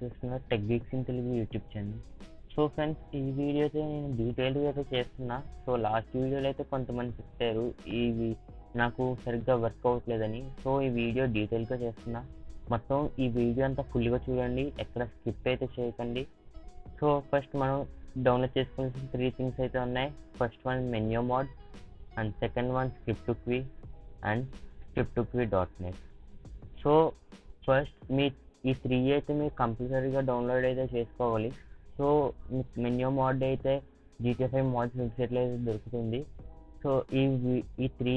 చూస్తున్నారు tech Geeks in Telugu YouTube channel. So friends, ఈ video అయితే నేను డీటెయిల్గా అయితే చేస్తున్నా. సో లాస్ట్ వీడియోలో అయితే కొంతమంది చెప్పారు ఇవి నాకు సరిగ్గా వర్క్ అవ్వట్లేదని. సో ఈ వీడియో డీటెయిల్గా చేస్తున్నా. మొత్తం ఈ వీడియో అంతా ఫుల్గా చూడండి, ఎక్కడ స్కిప్ అయితే చేయకండి. సో ఫస్ట్ మనం డౌన్లోడ్ చేసుకోవాల్సిన 3 థింగ్స్ అయితే ఉన్నాయి. First one menu mode, and second one script2qi and script2qi.net. So first మీ ఈ 3 అయితే మీరు కంపల్సరీగా డౌన్లోడ్ అయితే చేసుకోవాలి. సో మీకు మెన్యూ మోడ్ అయితే GTA 5 మోడ్స్ వెబ్సైట్లో అయితే దొరుకుతుంది. సో ఈ 3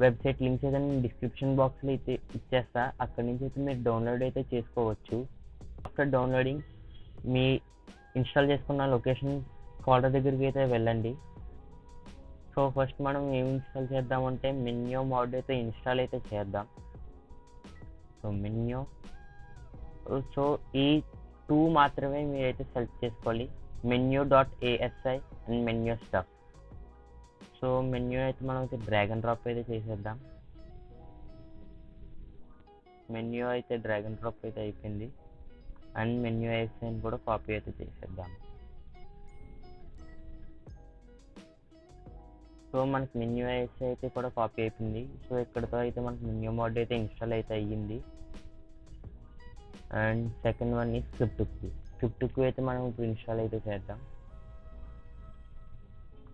వెబ్సైట్ లింక్స్ అయితే నేను డిస్క్రిప్షన్ బాక్స్లో అయితే ఇచ్చేస్తా. అక్కడి నుంచి అయితే మీరు డౌన్లోడ్ అయితే చేసుకోవచ్చు. ఆఫ్టర్ డౌన్లోడింగ్ మీ ఇన్స్టాల్ చేసుకున్న లొకేషన్ ఫోల్డర్ దగ్గరికి అయితే వెళ్ళండి. సో ఫస్ట్ మనం ఏం ఇన్స్టాల్ చేద్దామంటే మెన్యూ మోడ్ అయితే ఇన్స్టాల్ అయితే చేద్దాం. సో మెన్యూ, సో ఈ 2 మాత్రమే మీరైతే సెలెక్ట్ చేసుకోవాలి, Menyoo.asi and menu stuff. So menu అయితే మనం అయితే డ్రాగ్ అండ్ డ్రాప్ అయితే చేసేద్దాం. మెన్యూ అయితే డ్రాగ్ అండ్ డ్రాప్ అయితే అయిపోయింది. అండ్ మెన్యూ ఎస్ఐని కూడా కాపీ అయితే చేసేద్దాం. సో మనకి మెన్యూ ఎస్ఐ అయితే కూడా కాపీ అయిపోయింది. సో ఇక్కడతో అయితే మనకి మెన్యూ మోడ్ అయితే ఇన్స్టాల్ అయితే అయ్యింది. అండ్ సెకండ్ వన్ ఈ script2qi అయితే మనం ఇప్పుడు ఇన్స్టాల్ అయితే చేద్దాం.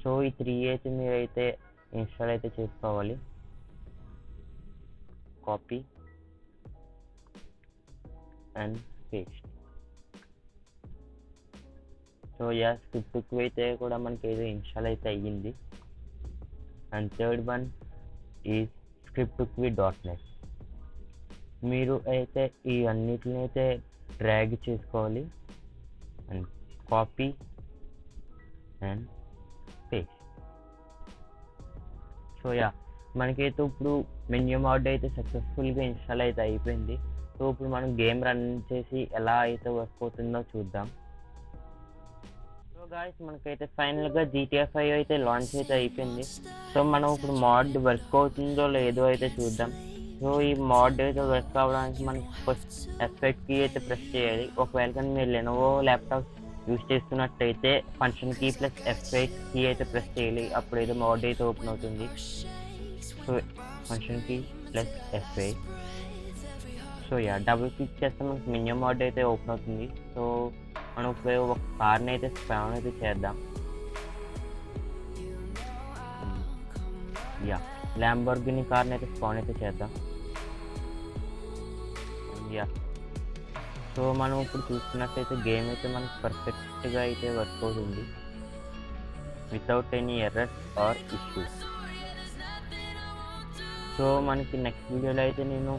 సో ఈ 3 అయితే మీరైతే ఇన్స్టాల్ అయితే చేసుకోవాలి. Copy and paste. So script2qi అయితే కూడా మనకి ఏదో ఇన్స్టాల్ అయితే అయ్యింది. And third one is script2qi.net. మీరు అయితే ఈ అన్నిటిని అయితే డ్రాగ్ చేసుకోవాలి and copy and paste. So మనకైతే ఇప్పుడు మెన్యూ మోడ్ అయితే సక్సెస్ఫుల్గా ఇన్స్టాల్ అయితే అయిపోయింది. సో ఇప్పుడు మనం గేమ్ రన్ చేసి ఎలా అయితే వర్క్ అవుతుందో చూద్దాం. సో గాయ్స్, మనకైతే ఫైనల్గా GTA 5 అయితే లాంచ్ అయితే అయిపోయింది. సో మనం ఇప్పుడు మోడ్ వర్క్ అవుతుందో లేదో అయితే చూద్దాం. సో ఈ మోడ్ అయితే వర్క్ అవ్వడానికి మనకి ఫస్ట్ F8 కీ అయితే ప్రెస్ చేయాలి. ఒకవేళ కానీ మీరు లెనోవో ల్యాప్టాప్ యూజ్ చేస్తున్నట్టయితే function key plus F8 key అయితే ప్రెస్ చేయాలి. అప్పుడు అయితే మోడ్ అయితే ఓపెన్ అవుతుంది. So function key plus F8. So double click చేస్తే మనకి మెన్యూ మోడ్ అయితే ఓపెన్ అవుతుంది. సో మనం ఇప్పుడు ఒక కార్ని అయితే స్పాన్ అయితే చేద్దాం. ల్యాంబోర్గిని కార్ని అయితే స్పాన్ అయితే చేద్దాం. సో మనం ఇప్పుడు చూస్తున్నట్టయితే గేమ్ అయితే మనకి పర్ఫెక్ట్గా అయితే వర్క్ అవుతుంది without any errors or issues. So మనకి నెక్స్ట్ వీడియోలో అయితే నేను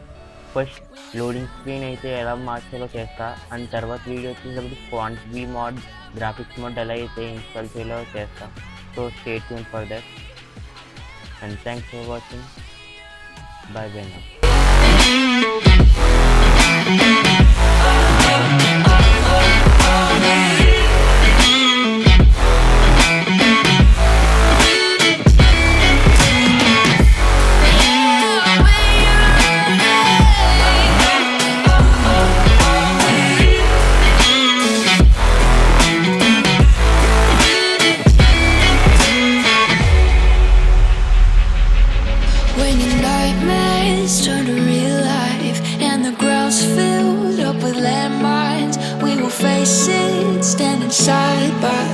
ఫస్ట్ లోడింగ్ స్క్రీన్ అయితే ఎలా మార్చాలో చేస్తా. అండ్ తర్వాత వీడియో వచ్చేటప్పుడు ఫాంట్ వి మోడ్, గ్రాఫిక్స్ మోడ్ ఎలా అయితే ఇన్స్టాల్ చేయాలో చేస్తా. So stay tune for that. And thanks for watching. Bye bye now. Turn to real life and the ground's filled up with landmines. We will face it, standing side by